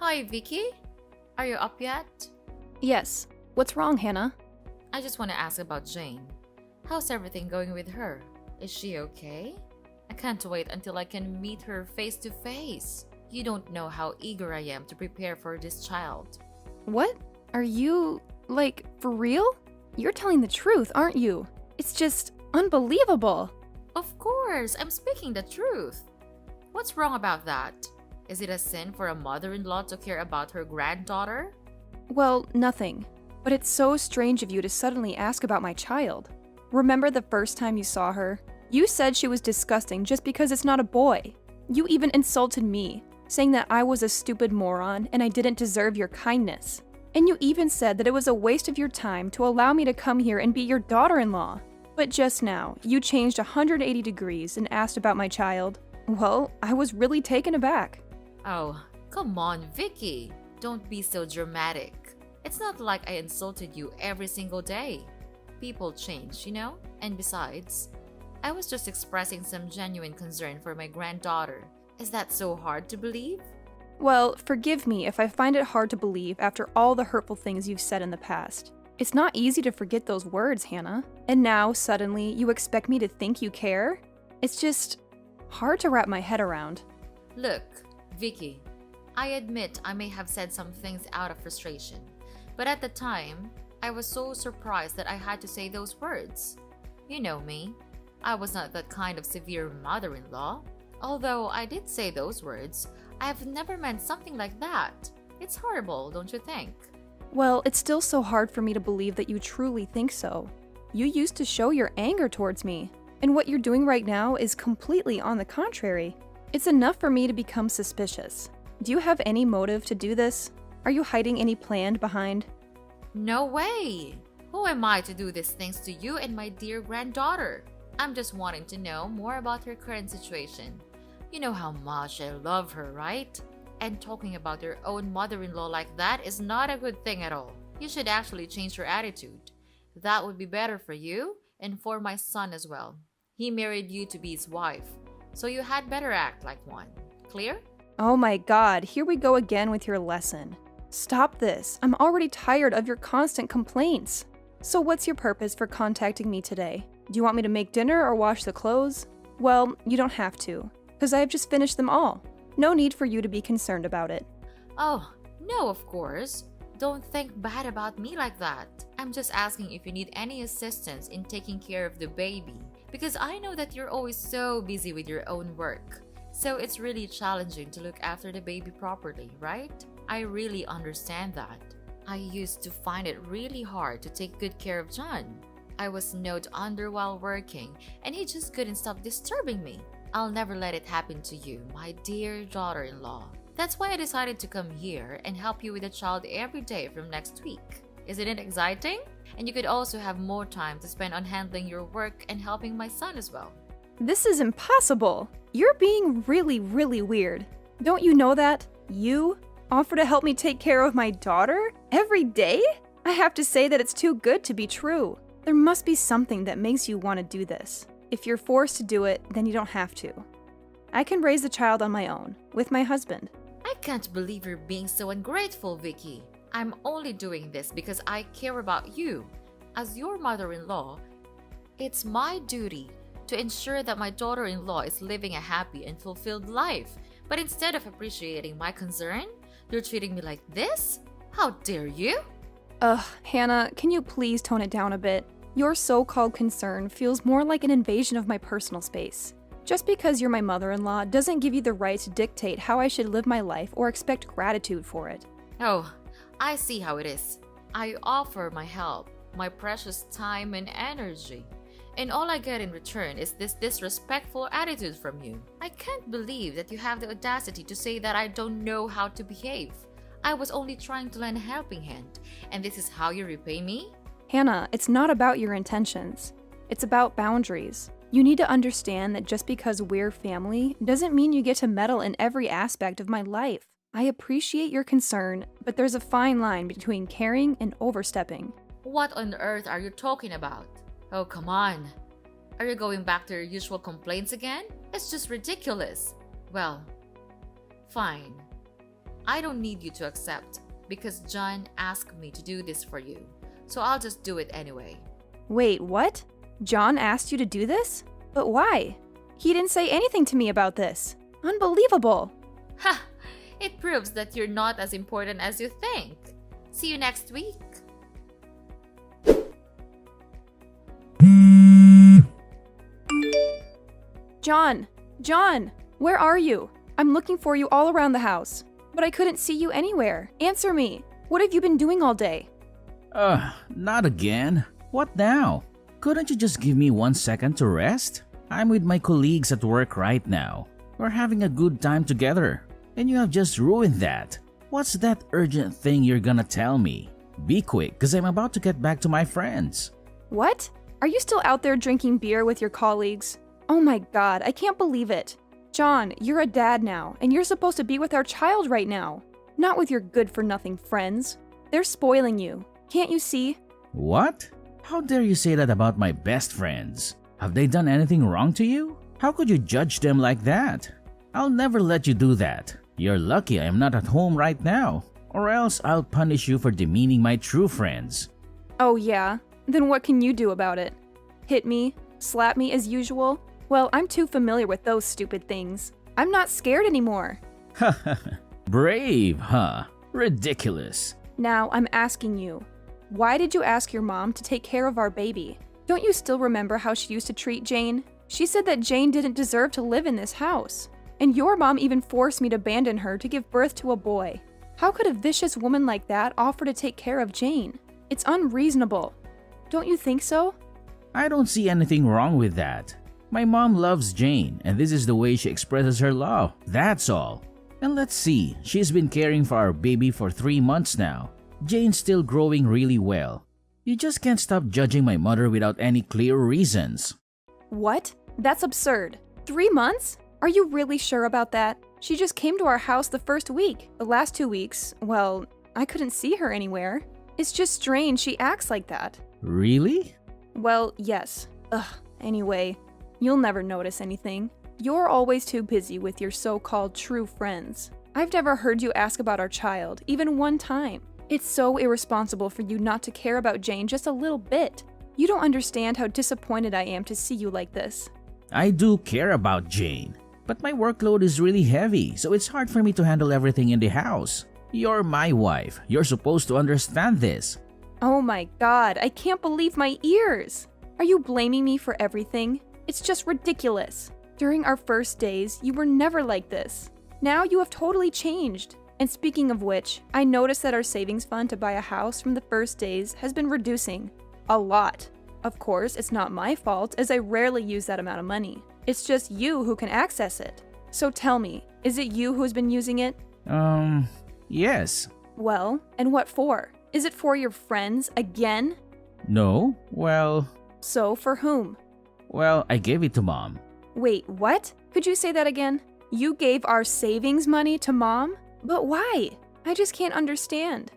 Hi, Vicky. Are you up yet? Yes. What's wrong, Hannah? I just want to ask about Jane. How's everything going with her? Is she okay? I can't wait until I can meet her face to face. You don't know how eager I am to prepare for this child. What? Are you, for real? You're telling the truth, aren't you? It's just unbelievable. Of course, I'm speaking the truth. What's wrong about that? Is it a sin for a mother-in-law to care about her granddaughter? Well, nothing. But it's so strange of you to suddenly ask about my child. Remember the first time you saw her? You said she was disgusting just because it's not a boy. You even insulted me, saying that I was a stupid moron and I didn't deserve your kindness. And you even said that it was a waste of your time to allow me to come here and be your daughter-in-law. But just now, you changed 180 degrees and asked about my child. Well, I was really taken aback. Oh, come on, Vicky. Don't be so dramatic. It's not like I insulted you every single day. People change, you know? And besides, I was just expressing some genuine concern for my granddaughter. Is that so hard to believe? Well, forgive me if I find it hard to believe after all the hurtful things you've said in the past. It's not easy to forget those words, Hannah. And now, suddenly, you expect me to think you care? It's just hard to wrap my head around. Look, Vicky, I admit I may have said some things out of frustration. But at the time, I was so surprised that I had to say those words. You know me. I was not that kind of severe mother-in-law. Although I did say those words, I have never meant something like that. It's horrible, don't you think? Well, it's still so hard for me to believe that you truly think so. You used to show your anger towards me, and what you're doing right now is completely on the contrary. It's enough for me to become suspicious. Do you have any motive to do this? Are you hiding any plan behind? No way! Who am I to do these things to you and my dear granddaughter? I'm just wanting to know more about her current situation. You know how much I love her, right? And talking about your own mother-in-law like that is not a good thing at all. You should actually change your attitude. That would be better for you and for my son as well. He married you to be his wife, so you had better act like one. Clear? Oh my god, here we go again with your lesson. Stop this. I'm already tired of your constant complaints. So what's your purpose for contacting me today? Do you want me to make dinner or wash the clothes? Well, you don't have to, because I have just finished them all. No need for you to be concerned about it. Oh, no, of course. Don't think bad about me like that. I'm just asking if you need any assistance in taking care of the baby, because I know that you're always so busy with your own work. So it's really challenging to look after the baby properly, right? I really understand that. I used to find it really hard to take good care of John. I was snowed under while working, and he just couldn't stop disturbing me. I'll never let it happen to you, my dear daughter-in-law. That's why I decided to come here and help you with the child every day from next week. Isn't it exciting? And you could also have more time to spend on handling your work and helping my son as well. This is impossible. You're being really, really weird. Don't you know that? You offer to help me take care of my daughter every day? I have to say that it's too good to be true. There must be something that makes you want to do this. If you're forced to do it, then you don't have to. I can raise the child on my own, with my husband. I can't believe you're being so ungrateful, Vicky. I'm only doing this because I care about you. As your mother-in-law, it's my duty to ensure that my daughter-in-law is living a happy and fulfilled life. But instead of appreciating my concern, you're treating me like this? How dare you? Ugh, Hannah, can you please tone it down a bit? Your so-called concern feels more like an invasion of my personal space. Just because you're my mother-in-law doesn't give you the right to dictate how I should live my life or expect gratitude for it. Oh, I see how it is. I offer my help, my precious time and energy. And all I get in return is this disrespectful attitude from you. I can't believe that you have the audacity to say that I don't know how to behave. I was only trying to lend a helping hand, and this is how you repay me? Hannah, it's not about your intentions. It's about boundaries. You need to understand that just because we're family doesn't mean you get to meddle in every aspect of my life. I appreciate your concern, but there's a fine line between caring and overstepping. What on earth are you talking about? Oh, come on. Are you going back to your usual complaints again? It's just ridiculous. Well, fine. I don't need you to accept because John asked me to do this for you. So I'll just do it anyway. Wait, what? John asked you to do this? But why? He didn't say anything to me about this. Unbelievable. Ha! It proves that you're not as important as you think. See you next week. John, where are you? I'm looking for you all around the house, but I couldn't see you anywhere. Answer me. What have you been doing all day? Not again. What now? Couldn't you just give me 1 second to rest? I'm with my colleagues at work right now. We're having a good time together, and you have just ruined that. What's that urgent thing you're gonna tell me? Be quick, cause I'm about to get back to my friends. What? Are you still out there drinking beer with your colleagues? Oh my god, I can't believe it. John, you're a dad now, and you're supposed to be with our child right now. Not with your good-for-nothing friends. They're spoiling you. Can't you see? What? How dare you say that about my best friends? Have they done anything wrong to you? How could you judge them like that? I'll never let you do that. You're lucky I'm not at home right now, or else I'll punish you for demeaning my true friends. Oh yeah? Then what can you do about it? Hit me? Slap me as usual? Well, I'm too familiar with those stupid things. I'm not scared anymore. Brave, huh? Ridiculous. Now, I'm asking you, why did you ask your mom to take care of our baby? Don't you still remember how she used to treat Jane? She said that Jane didn't deserve to live in this house. And your mom even forced me to abandon her to give birth to a boy. How could a vicious woman like that offer to take care of Jane? It's unreasonable. Don't you think so? I don't see anything wrong with that. My mom loves Jane, and this is the way she expresses her love. That's all. And let's see, she's been caring for our baby for 3 months now. Jane's still growing really well. You just can't stop judging my mother without any clear reasons. What? That's absurd. 3 months? Are you really sure about that? She just came to our house the first week. The last 2 weeks, well, I couldn't see her anywhere. It's just strange she acts like that. Really? Well, yes. Anyway, you'll never notice anything. You're always too busy with your so-called true friends. I've never heard you ask about our child, even one time. It's so irresponsible for you not to care about Jane just a little bit. You don't understand how disappointed I am to see you like this. I do care about Jane, but my workload is really heavy, so it's hard for me to handle everything in the house. You're my wife. You're supposed to understand this. Oh my god, I can't believe my ears! Are you blaming me for everything? It's just ridiculous. During our first days, you were never like this. Now you have totally changed. And speaking of which, I noticed that our savings fund to buy a house from the first days has been reducing. A lot. Of course, it's not my fault, as I rarely use that amount of money. It's just you who can access it. So tell me, is it you who's been using it? Yes. Well, and what for? Is it for your friends again? No, well... So for whom? Well, I gave it to Mom. Wait, what? Could you say that again? You gave our savings money to Mom? But why? I just can't understand.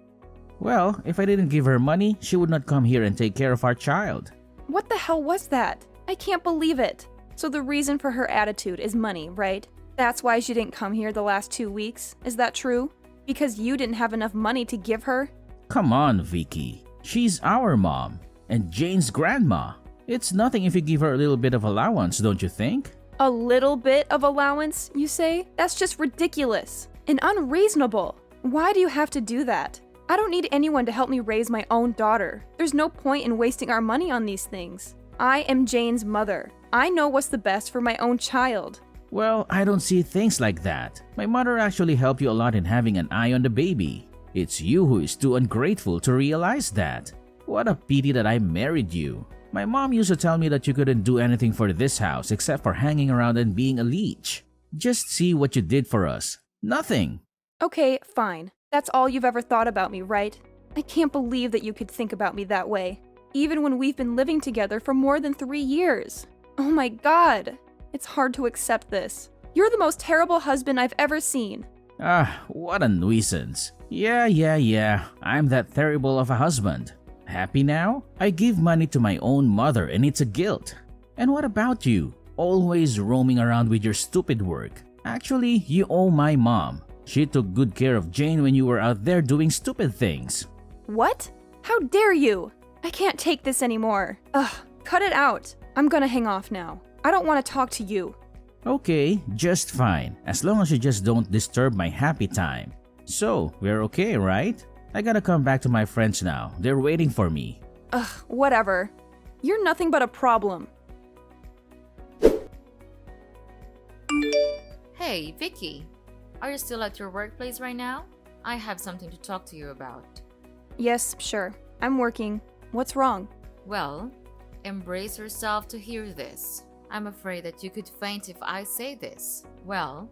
Well, if I didn't give her money, she would not come here and take care of our child. What the hell was that? I can't believe it. So the reason for her attitude is money, right? That's why she didn't come here the last 2 weeks. Is that true? Because you didn't have enough money to give her? Come on, Vicky. She's our mom, and Jane's grandma. It's nothing if you give her a little bit of allowance, don't you think? A little bit of allowance, you say? That's just ridiculous and unreasonable. Why do you have to do that? I don't need anyone to help me raise my own daughter. There's no point in wasting our money on these things. I am Jane's mother. I know what's the best for my own child. Well, I don't see things like that. My mother actually helped you a lot in having an eye on the baby. It's you who is too ungrateful to realize that. What a pity that I married you. My mom used to tell me that you couldn't do anything for this house except for hanging around and being a leech. Just see what you did for us. Nothing. Okay, fine. That's all you've ever thought about me, right? I can't believe that you could think about me that way. Even when we've been living together for more than 3 years. Oh my god. It's hard to accept this. You're the most terrible husband I've ever seen. What a nuisance. Yeah. I'm that terrible of a husband. Happy now? I give money to my own mother and it's a guilt. And what about you? Always roaming around with your stupid work. Actually, you owe my mom. She took good care of Jane when you were out there doing stupid things. What? How dare you? I can't take this anymore. Ugh, cut it out. I'm gonna hang off now. I don't want to talk to you. Okay, just fine, as long as you just don't disturb my happy time. So, we're okay, right? I gotta come back to my friends now. They're waiting for me. Ugh, whatever. You're nothing but a problem. Hey, Vicky. Are you still at your workplace right now? I have something to talk to you about. Yes, sure. I'm working. What's wrong? Well, embrace yourself to hear this. I'm afraid that you could faint if I say this. Well,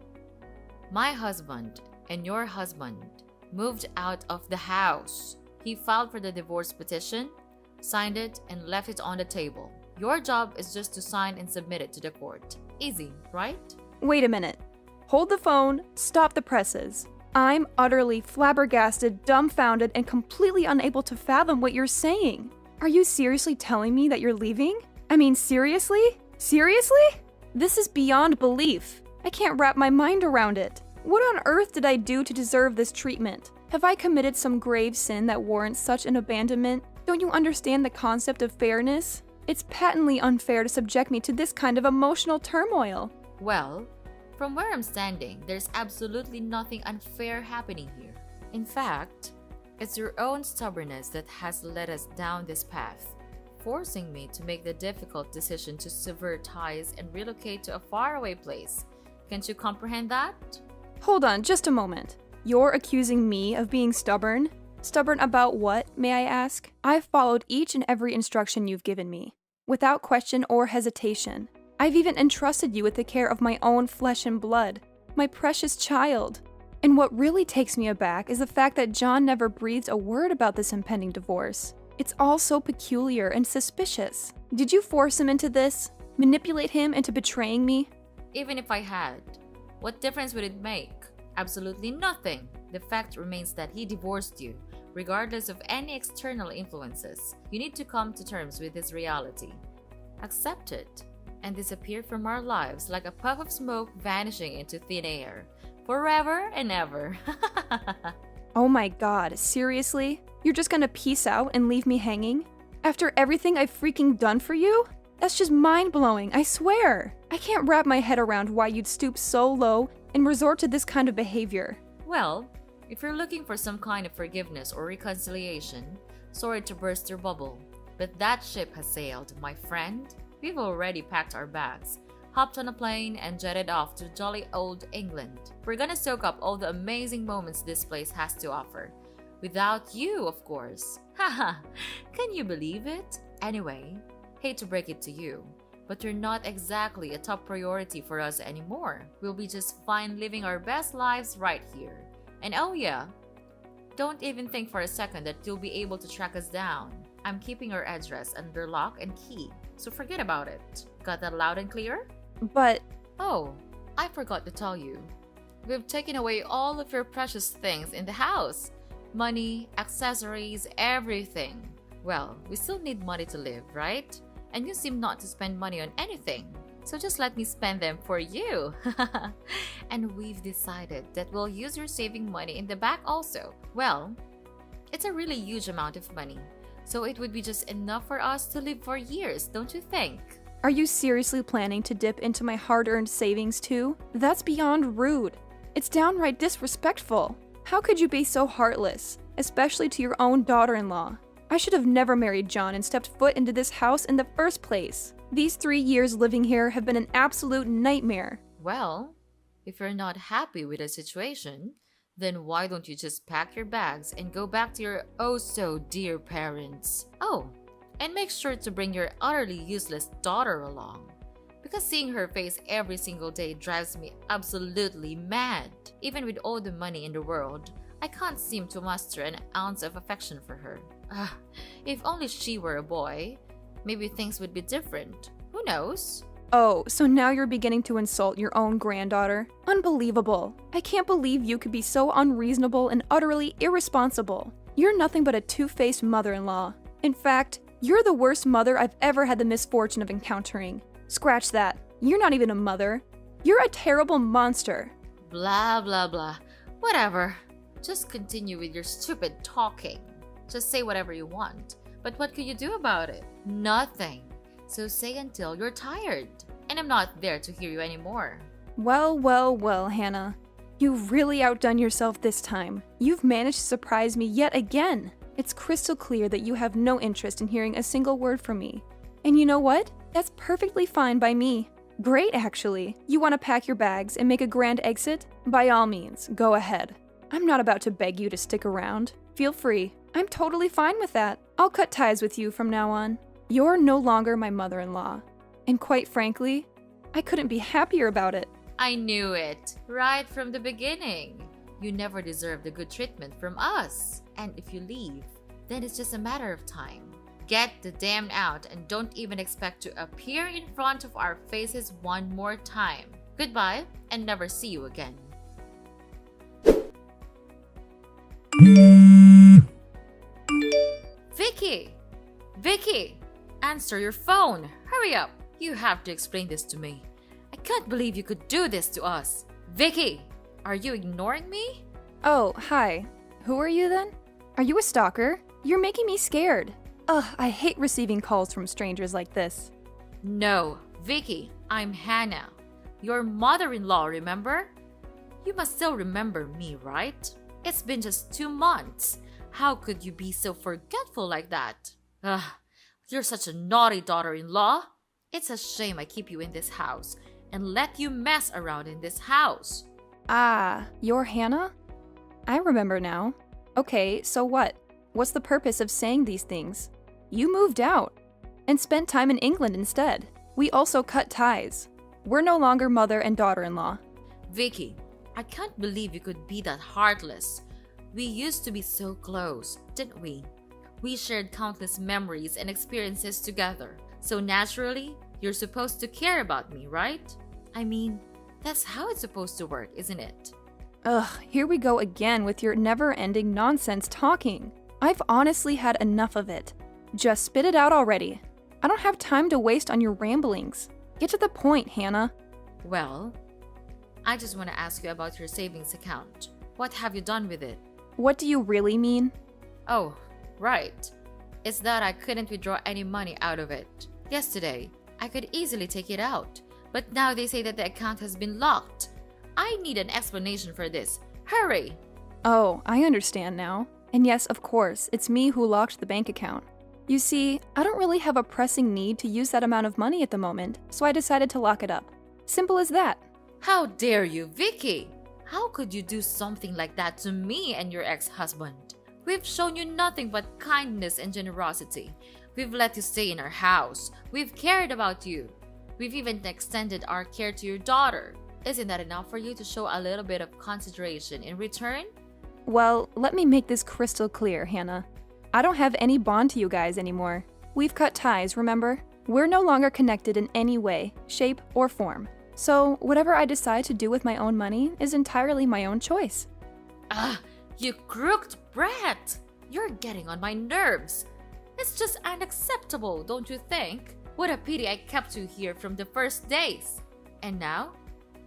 my husband and your husband moved out of the house. He filed for the divorce petition, signed it, and left it on the table. Your job is just to sign and submit it to the court. Easy, right? Wait a minute. Hold the phone, stop the presses. I'm utterly flabbergasted, dumbfounded, and completely unable to fathom what you're saying. Are you seriously telling me that you're leaving? I mean, seriously? Seriously? This is beyond belief. I can't wrap my mind around it. What on earth did I do to deserve this treatment? Have I committed some grave sin that warrants such an abandonment? Don't you understand the concept of fairness? It's patently unfair to subject me to this kind of emotional turmoil. Well, from where I'm standing, there's absolutely nothing unfair happening here. In fact, it's your own stubbornness that has led us down this path, forcing me to make the difficult decision to sever ties and relocate to a faraway place. Can't you comprehend that? Hold on, just a moment. You're accusing me of being stubborn? Stubborn about what, may I ask? I've followed each and every instruction you've given me, without question or hesitation. I've even entrusted you with the care of my own flesh and blood, my precious child. And what really takes me aback is the fact that John never breathed a word about this impending divorce. It's all so peculiar and suspicious. Did you force him into this? Manipulate him into betraying me? Even if I had, what difference would it make? Absolutely nothing. The fact remains that he divorced you, regardless of any external influences. You need to come to terms with this reality. Accept it, and disappear from our lives like a puff of smoke vanishing into thin air, forever and ever. Oh my god, seriously? You're just gonna peace out and leave me hanging? After everything I've freaking done for you? That's just mind-blowing, I swear. I can't wrap my head around why you'd stoop so low and resort to this kind of behavior. Well, if you're looking for some kind of forgiveness or reconciliation, sorry to burst your bubble, but that ship has sailed, my friend. We've already packed our bags, hopped on a plane, and jetted off to jolly old England. We're gonna soak up all the amazing moments this place has to offer. Without you, of course. Haha, can you believe it? Anyway, hate to break it to you, but you're not exactly a top priority for us anymore. We'll be just fine living our best lives right here. And oh yeah, don't even think for a second that you'll be able to track us down. I'm keeping our address under lock and key, so forget about it. Got that loud and clear? But Oh, I forgot to tell you. We've taken away all of your precious things in the house. Money, accessories, everything. Well, we still need money to live, right? And you seem not to spend money on anything. So just let me spend them for you. And we've decided that we'll use your saving money in the back also. Well, it's a really huge amount of money. So it would be just enough for us to live for years, don't you think? are you seriously planning to dip into my hard-earned savings too? That's beyond rude. It's downright disrespectful. How could you be so heartless, especially to your own daughter-in-law? I should have never married John and stepped foot into this house in the first place. These 3 years living here have been an absolute nightmare. Well, if you're not happy with the situation, then why don't you just pack your bags and go back to your oh-so-dear parents? Oh, and make sure to bring your utterly useless daughter along. Because seeing her face every single day drives me absolutely mad. Even with all the money in the world, I can't seem to muster an ounce of affection for her. If only she were a boy, maybe things would be different. Who knows? Oh, so now you're beginning to insult your own granddaughter? Unbelievable. I can't believe you could be so unreasonable and utterly irresponsible. You're nothing but a two-faced mother-in-law. In fact, you're the worst mother I've ever had the misfortune of encountering. Scratch that. You're not even a mother. You're a terrible monster. Blah, blah, blah. Whatever. Just continue with your stupid talking. Just say whatever you want. But what could you do about it? Nothing. So say until you're tired. And I'm not there to hear you anymore. Well, well, well, Hannah. You've really outdone yourself this time. You've managed to surprise me yet again. It's crystal clear that you have no interest in hearing a single word from me. And you know what? That's perfectly fine by me. Great, actually. You want to pack your bags and make a grand exit? By all means, go ahead. I'm not about to beg you to stick around. Feel free. I'm totally fine with that. I'll cut ties with you from now on. You're no longer my mother-in-law. And quite frankly, I couldn't be happier about it. I knew it. Right from the beginning. You never deserved the good treatment from us. And if you leave, then it's just a matter of time. Get the damn out and don't even expect to appear in front of our faces one more time. Goodbye and never see you again. Vicky! Vicky! Answer your phone! Hurry up! You have to explain this to me. I can't believe you could do this to us. Vicky! Are you ignoring me? Oh, hi. Who are you then? Are you a stalker? You're making me scared. Ugh, I hate receiving calls from strangers like this. No, Vicky, I'm Hannah. Your mother-in-law, remember? You must still remember me, right? It's been just 2 months. How could you be so forgetful like that? Ugh, you're such a naughty daughter-in-law. It's a shame I keep you in this house and let you mess around in this house. Ah, you're Hannah? I remember now. Okay, so what? What's the purpose of saying these things? You moved out and spent time in England instead. We also cut ties. We're no longer mother and daughter-in-law. Vicky, I can't believe you could be that heartless. We used to be so close, didn't we? We shared countless memories and experiences together. So naturally, you're supposed to care about me, right? I mean, that's how it's supposed to work, isn't it? Ugh, here we go again with your never-ending nonsense talking. I've honestly had enough of it. Just spit it out already. I don't have time to waste on your ramblings. Get to the point, Hannah. Well, I just want to ask you about your savings account. What have you done with it? What do you really mean? Oh, right. It's that I couldn't withdraw any money out of it. Yesterday, I could easily take it out, but now they say that the account has been locked. I need an explanation for this. Hurry! Oh, I understand now. And yes, of course, it's me who locked the bank account. You see, I don't really have a pressing need to use that amount of money at the moment, so I decided to lock it up. Simple as that. How dare you, Vicky? How could you do something like that to me and your ex-husband? We've shown you nothing but kindness and generosity. We've let you stay in our house. We've cared about you. We've even extended our care to your daughter. Isn't that enough for you to show a little bit of consideration in return? Well, let me make this crystal clear, Hannah. I don't have any bond to you guys anymore. We've cut ties, remember? We're no longer connected in any way, shape, or form. So, whatever I decide to do with my own money is entirely my own choice. Ah, you crooked brat! You're getting on my nerves. It's just unacceptable, don't you think? What a pity I kept you here from the first days. And now,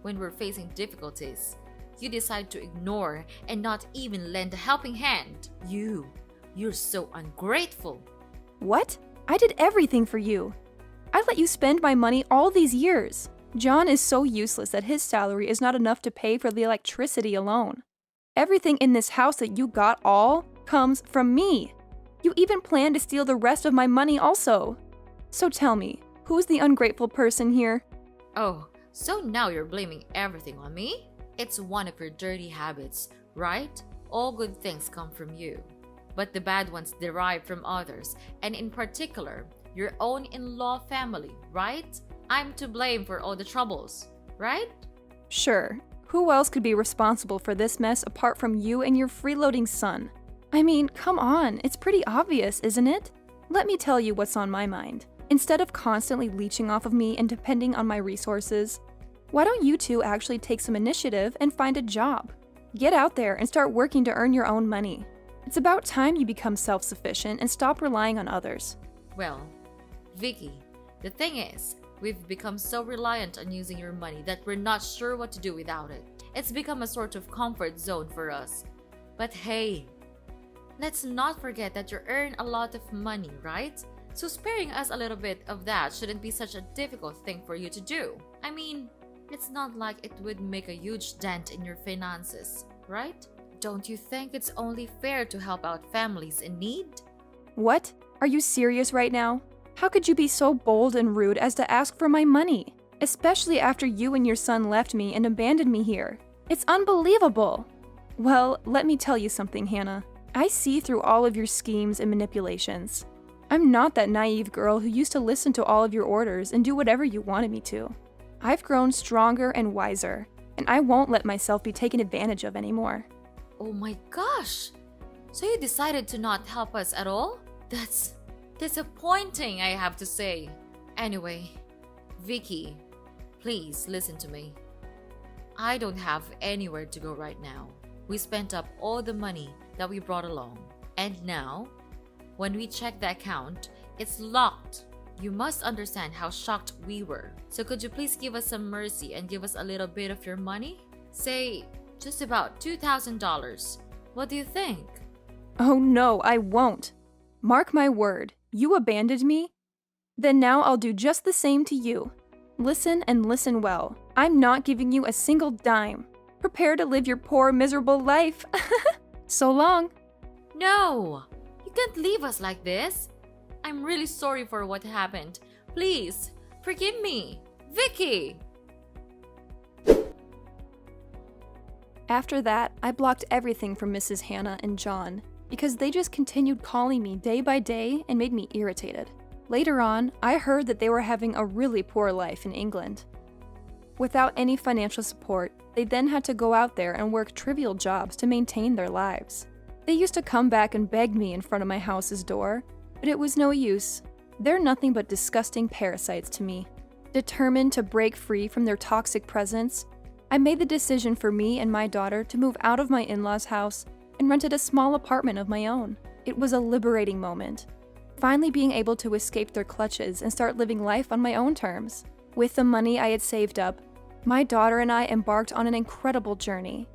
when we're facing difficulties, you decide to ignore and not even lend a helping hand. You're so ungrateful. What? I did everything for you. I let you spend my money all these years. John is so useless that his salary is not enough to pay for the electricity alone. Everything in this house that you got all comes from me. You even plan to steal the rest of my money also. So tell me, who's the ungrateful person here? Oh, so now you're blaming everything on me? It's one of your dirty habits, right? All good things come from you, but the bad ones derive from others, and in particular, your own in-law family, right? I'm to blame for all the troubles, right? Sure. Who else could be responsible for this mess apart from you and your freeloading son? I mean, come on, it's pretty obvious, isn't it? Let me tell you what's on my mind. Instead of constantly leeching off of me and depending on my resources, why don't you two actually take some initiative and find a job? Get out there and start working to earn your own money. It's about time you become self-sufficient and stop relying on others. Well, Vicky, the thing is, We've become so reliant on using your money that we're not sure what to do without it. It's become a sort of comfort zone for us. But hey, let's not forget that you earn a lot of money, right? So sparing us a little bit of that shouldn't be such a difficult thing for you to do. I mean, it's not like it would make a huge dent in your finances, right? Don't you think it's only fair to help out families in need? What? Are you serious right now? How could you be so bold and rude as to ask for my money? Especially after you and your son left me and abandoned me here. It's unbelievable! Well, let me tell you something, Hannah. I see through all of your schemes and manipulations. I'm not that naive girl who used to listen to all of your orders and do whatever you wanted me to. I've grown stronger and wiser, and I won't let myself be taken advantage of anymore. Oh my gosh! So you decided to not help us at all? That's disappointing, I have to say. Anyway, Vicky, please listen to me. I don't have anywhere to go right now. We spent up all the money that we brought along. And now, when we check the account, it's locked. You must understand how shocked we were. So could you please give us some mercy and give us a little bit of your money? Say, just about $2,000. What do you think? Oh no, I won't. Mark my word, you abandoned me? Then now I'll do just the same to you. Listen and listen well. I'm not giving you a single dime. Prepare to live your poor, miserable life. So long. No! You can't leave us like this. I'm really sorry for what happened. Please, forgive me. Vicky! After that, I blocked everything from Mrs. Hannah and John because they just continued calling me day by day and made me irritated. Later on, I heard that they were having a really poor life in England. Without any financial support, they then had to go out there and work trivial jobs to maintain their lives. They used to come back and beg me in front of my house's door, but it was no use. They're nothing but disgusting parasites to me. Determined to break free from their toxic presence, I made the decision for me and my daughter to move out of my in-laws' house and rented a small apartment of my own. It was a liberating moment, finally being able to escape their clutches and start living life on my own terms. With the money I had saved up, my daughter and I embarked on an incredible journey,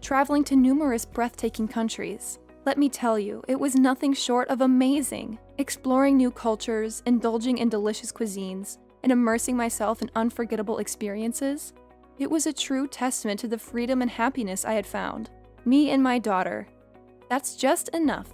traveling to numerous breathtaking countries. Let me tell you, it was nothing short of amazing. Exploring new cultures, indulging in delicious cuisines, and immersing myself in unforgettable experiences. It was a true testament to the freedom and happiness I had found. Me and my daughter. That's just enough.